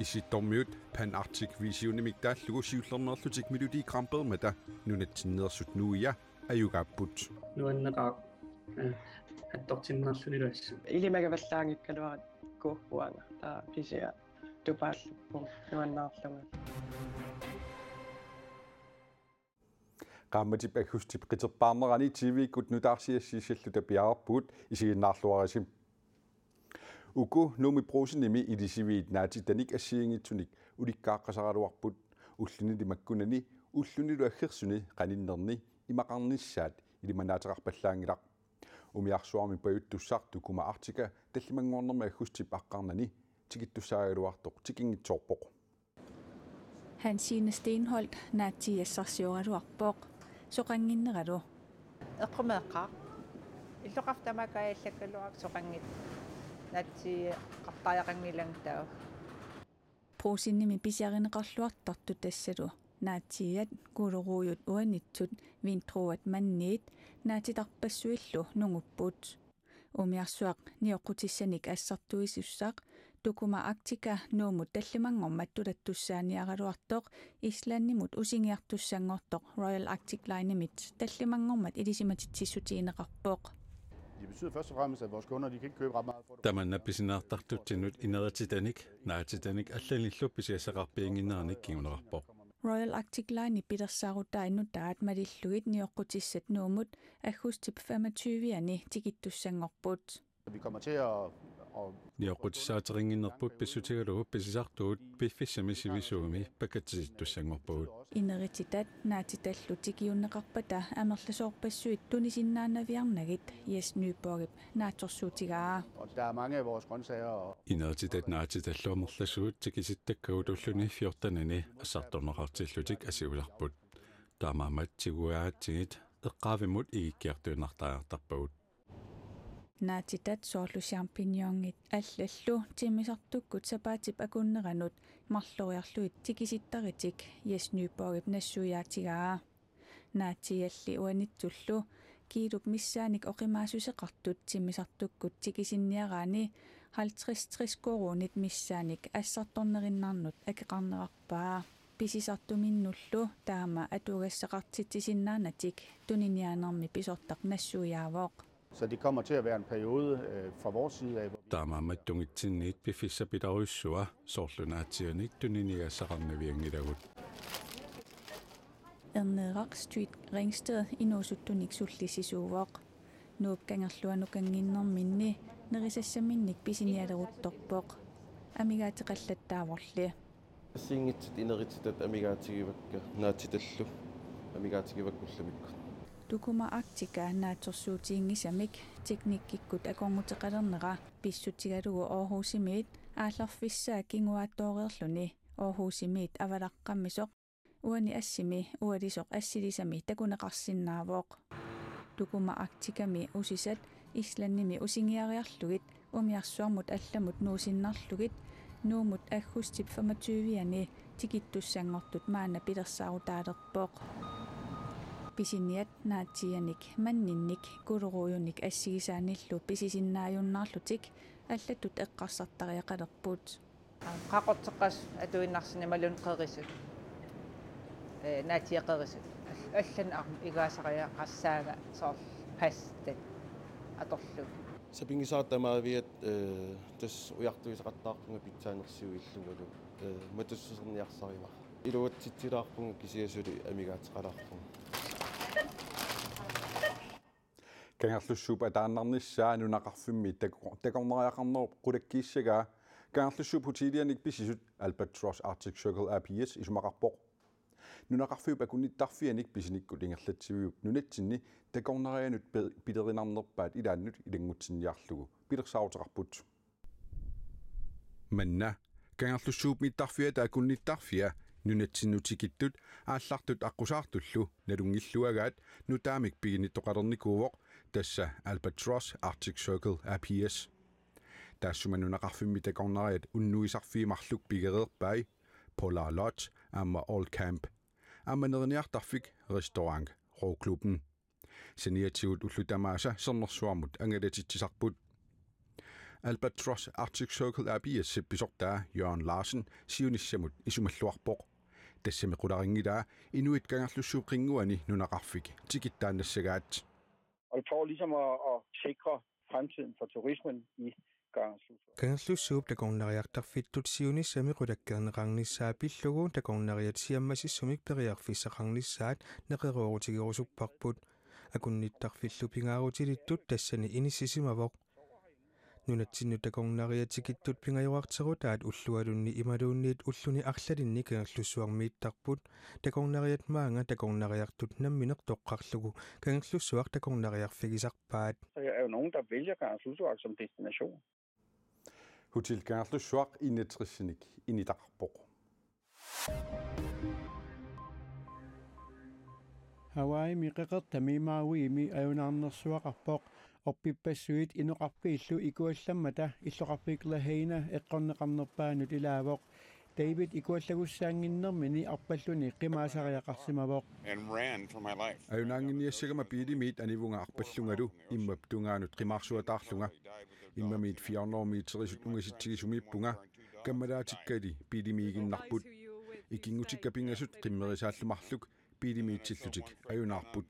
Isitormiut pan Arctic visionimik taallugu siullernerlutik Melodi Grand Prix mata nunatsinneersut nuia ayugapput nuanneqaaq attortinnerluniluassu ilimagavallaangikkaluarat kuupuanga taa pisia tupaalluppur nuannaarlunga qaamatip agustip qiterpaarnerani TV-kut nutaarsiassiissallu tapiarput isiginnaarluarisim uku numi prosinimi idisiviit naati tanik assiingitsunik ulikkaaqqasaraluarput ullunili makkunani ullunilu aggersuni qaninnerni imaqarnissaat ilimanaataqarpallaangilaq umiarsuarmi pajuttussartu kuma artika tallimanguornerma agustip aqqarnani tikittussaagiluartoq tikingitsoorpoq Hansine Stenholt naatiassarsiugaluarpoq soqanginneralu eqqumeeqqaa illoqartamakaallakkaluaq soqangit naatsi qartaajaqangilang prosinimi pisiarineqarluartartu tassalu naatiat kuuleruuyut uanitsut vintruat manniit naatitarpassuillu nungupput umiarsuaq nioqqutissanik assartuisussaq tukuma Arktika nuumut tallimangormat tulattussaaniaqaluartoq Islandimut usingiartussangortoq Royal Arctic Line-imit tallimangormat ilisimatitsissutiineqarpoq. Det betyder først og fremmest, at vores kunder de kan ikke købe ret meget for det. Tamannappisineartartutsinut ineratitanik naatitanik allanillupisiassaqarpiinginnernik kiunerarpoq Royal Arctic Line pidersaarutainutaat malillugit nioqqutissat nuumut agustip 25-ani tikittussangorput. Vi kommer til at Nioqutissaaterinnginnerput pissutigalugu pisisartuut piffissamissivisuumi pakatisittussangorpuut inerititat naatitallu tikiunneqarpata amerlasoorpassuit tunisinnaanaviarnagit Jes Nyborgip naatorsuutigaa der mange af vores grøntsager inerititat naatitalluamerlasuut tikisittakkagut ulluni 14-ani assartorneqartillutik asiularput taamaamat tiguaatsigit eqqaavimut igikkiartuinartaajartarpagut naatitat soorlu champignongit allallu timisartukkut sapaatip akunneranut marloriarluit tikisittaritik Jes Nyborgip nassujaatigaa naatialli uanitsullu kiilup missaanik oqimaasuseqartut timisartukkut tikisinniaraani 50-60 korunit missaanik assartornerinnarnut akeqarnerarpaa pisisartuminnullu taama atugassaqartittisinnaanatik tuniniaanermi pisortaq nassujaavoq. Så det kommer til at være en periode fra vores side af. Taamaamattungitsinnit pifissapitaruissua soorlunaatianik tuniniassaqarnaviangilagut Erneraq Street Ringsted inuusuttunik sullisisuuvoq nuupkangerluanukanginnerminni nerisassaminnik pisinialeruttorpoq amigaatiqallattaavorli Singit ineritit amigaatigivakka naatitallu amigaatigivakkуллумикку Tukuma Arktika naatorsuutiingisamik teknikkikkut akormuteqalernera pissutigalugu Aarhusimiit aallarfissaa kinguaattoorerluni Aarhusimiit avalaqqammisoq uani assimi ualisoq assilisami takuneqarsinnaavoq Tukuma Arktikami usisat Islandimi usingiariarlugit umiarsuarmut allamut nuusinnarlugit nuumut agustip 25-ani tikittussangortut maana pilersaarutaalerpoq pisiniat naatianik manninnik kuleruujunik assigisaanillu pisisinnaajunnarlutik allatut eqqarsartariaqalerput qaqorteqqas atuinnarsinni malun qerisut naatiaqerisut allan arm igaasariya qassaaga soor pastat atorlu sapingisaartamaavia tas ujartuisaqattaarpunga pitsaanersiuillugalu matussuserniarsarima iluatsitsilaarpunga kisiasuli amigaatiqalaarpunga kangerlussuup ataannarnissaa nunaqarfimmi takorneriaqarnerup qulakkiissagaa kangerlussuup hutilianik pisisut Albatross Arctic Circle APS isumaqarpoq nunaqarfiup akunittarfianik pisinikkut ingerlatsiviup nunatsinni takornerianut pilerinarnerpaat ilaannut ilangutsinniarlugu pilersaaruteqarput manna kangerlussuup mittarfiata akunnittarfia nunatsinutikittut aallartut aqusaartullu nalungilluagaat nutaamik piginittoqalernikuuvoq tassa Albatross Arctic Circle APS taassumanunaqarfimmi takorneriat unnuisarfiimarluk pigereerpai Polar Lodge amma All Camp ammanerniartarfik restaurant Roklubben seniatiut ullutamaasa sernersuarmut angalatitsisarput Albatross Arctic Circle ABS episodtaa Jørgen Larsen siunissamut isumalluarpoq тассамеқуларингилаа инуит кангерлуссуупқингуани нунақарфик тикиттаанассагаат. Og for ligesom at sikre fremtiden for turismen i Kangerlussuaq. Kangerlussuaq taqornariartarfittut siunissami qulakkeerneqarnissaa pillugu taqornariat siammassissumik periarfissaqarnissaat neqeruorutigerusupparput akunnittarfillu pingaarutilittut tassani inissisimavoq nunatsinnu taqornariatikittut pingajorarterutaat ullualunni imaluunniit ulluni arlalinni kangerlussuarmiittarput taqornariat maanga taqornariartut nammineq toqqarlugu kangerlussuaq taqornariarfigisarpaat. Der er jo nogen, der vælger Kangerlussuaq som destination. Hotel Kangerlussuaq inetrissenik initarpoq. Hawaii miqeqertamiimaawiimi ajunarnersuaqarpoq orpipassuit inoqarpiillu ikuallammata illoqarpiiqlaheina eqqorneqarnerpaanut ilaavoq David ikuallagussaanginnermini arpalluni qimaasariaqarsimavoq Ajunaanginiassagama piilimiit anivunga arpallungalu immaptungaanut qimaarsuataarlunga immamiit 400 meterisut ungasitsigisumiippunga kammalaatikali piilimiiginnarput ikingutikapingasut qimmerisaallumarluk piilimiitsillutik ajunaarput.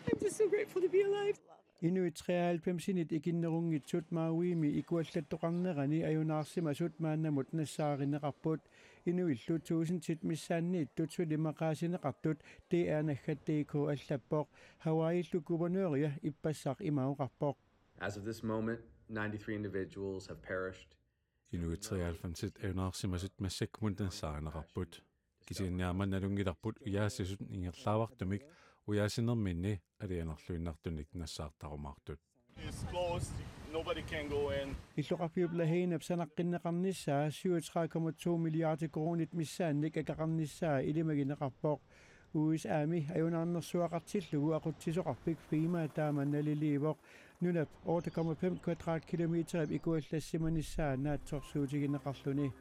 I'm just so grateful to be alive. Inuit 93 ikinnerungitsut maawiimi ikuallattoqarnerani ajunаарsimasut maannamut nassaarinneqarput inuillu 1000 tit missaanniittut sulimaqaasineqartut DR-naggat.dk allappoq Hawaii-llu guvernøria ippassaq imauqarpoq. As of this moment, 93 individuals have perished. Inuit 93 ajunаарsimasut massakmuntansaarineqarput kisiinniarmannalungilarput uyaasisut ingerlaavartumik uyaasinnerminni alianerluinnartunik nassaartarumaartut. It's closed. Nobody can go in. Illoqarpiuplahiinap sanaqqinneqarnissaa 37,2 milliarder kronit missaannik akaqarnissaa ilimagineqarpoq USAmi ajunarnersuaqartillugu aqutsisoqarpik FEMA taamannaliliivoq nunap 8,5 kvadratkilometerip ikuallassimanissaa naatsorsuutigineqarluni.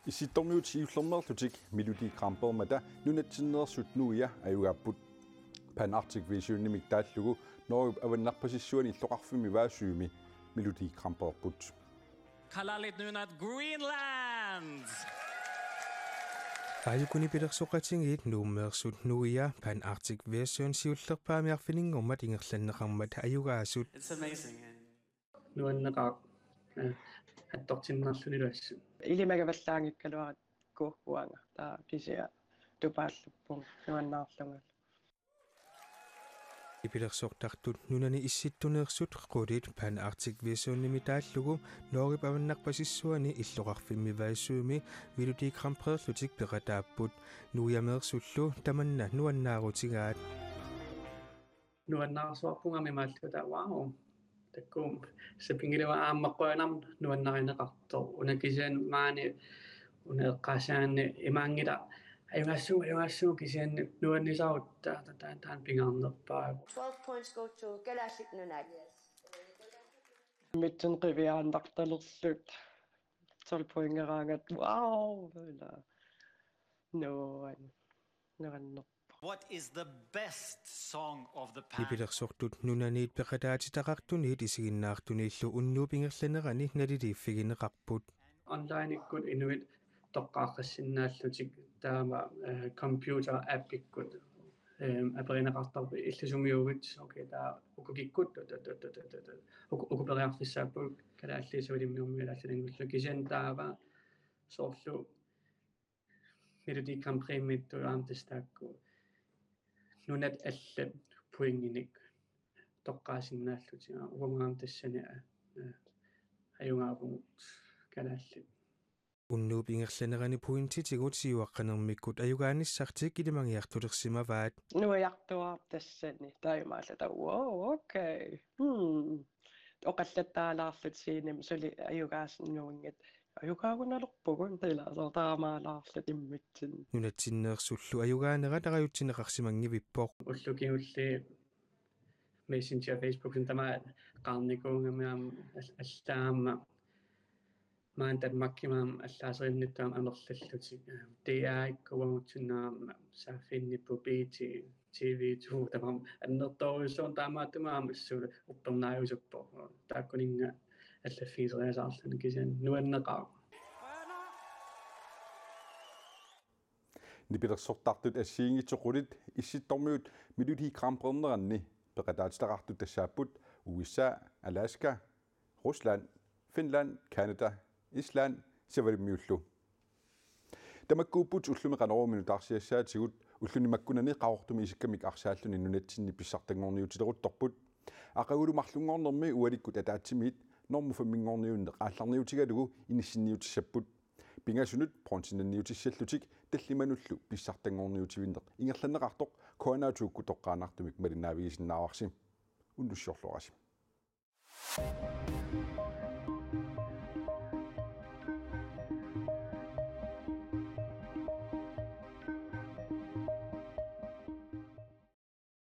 Isittormiut siullernerlutik Melodi Grand Prix mata nunatsinneersut nuia ajugapput pan Arctic Visionimik taallugu norup avannarpasissuani illoqarfimi vaasuumi Melodi Grand Prix put. Kalalit nunat Greenland. Ajukuni pilersoqatingiit nuummeersut nuia pan Arctic Vision siullerpaamiarfiningormat ingerlanneqarmat ajugaasut. It's amazing. Nuanneqaq attortinnerluniluassu. Ilimagavallaangikkaluarat kuuanga taa pisia tupaalluppu nuannaarlungal. Ipilersortartut nunani issittuneersut qulit pan Arctic Visionimi taallugu noorip avannarpasissuani illoqarfimmi vaissuumi Melodi Grand Prix-lutik peqataapput nuiameersullu tamanna nuannaarutigaat. Nuannaarsuarpungami maalluta wow. Takkum sapingilewa aammaqqoanam nuannarineqartor unakisian maani uneqqaasaanni imaangila ayuassuu kisian nuannisaarutta taan pingaarnerpaa. 12 points go to Galasik Nunat. Mitten qiviaantartalerlut 12 poingeraangat wow nuanner. What is the best song of the past? Ipilersortut nunaniit peqataatitaqartuniit isiginnaartuniillu unnuupingerlanerani naliliiffigineqarput. Online ikkut inuit toqqaaqqassinnaаллутик таама computer app ikkut апариneqartarpi illusumiugit okay taa ukukikkut ukuperiarfissaappuuk kalaalliisuulimmiummialaallaningullu kisian taava soorlu Melodi Grand Prix mittu aamtastaakku nunat alla puinginik toqqaasinnaallutiga ugumaamtassani ajungaapungut kalaallit unnuupingerlanerani puintitigut siuaqqanermikkut ajugaanissartik ilimangiartulersimavaat Nuiartuaap tassani taimaallata wow okay oqallattaalaarlut siinim suli ajugaasnuungit ajugaagunalerpugun tilaasortaamaalaarlut immitsin nunatsinneersullu ajugaanera tarajutsinneqarsimangivippoq ullukiulli Messenger Facebook tama qaarnikuungamiam allaamma maan Danmarkimaam allaaserinittaam anerlallutik det er ikke kuamutsunnaam saafinnippu BT TV2 tamam annertorusuun taamaattumaamissuu uppernaajusuppo taakkuninga allaffiiseriasaarluni kisian nuanneqaa Nipitersortartut assiingitsoqulit issittormiut Melodi Grand Prix peqataatitaqartut tassaapput USA, Alaska, Rusland, Finland, Canada, Island, Savalimmiullu. Tamakkuupput ullumeqanoruminu ullunimakkunani qaortumi isikkamik arsaalluni nunatsinni pissartangorniutiteruttorput aqagulumarlunngornermi ualikkut ataatsimiit normu famingorniunne qaallarniutigalugu inissinniutissaput pingasunut pronsinanniutissallutik tallimanullu pissartangorniutivinneq ingerlanneqartoq koanaatuukku toqqaanartumik malinaavigisinnaarsim unnussiorluarasim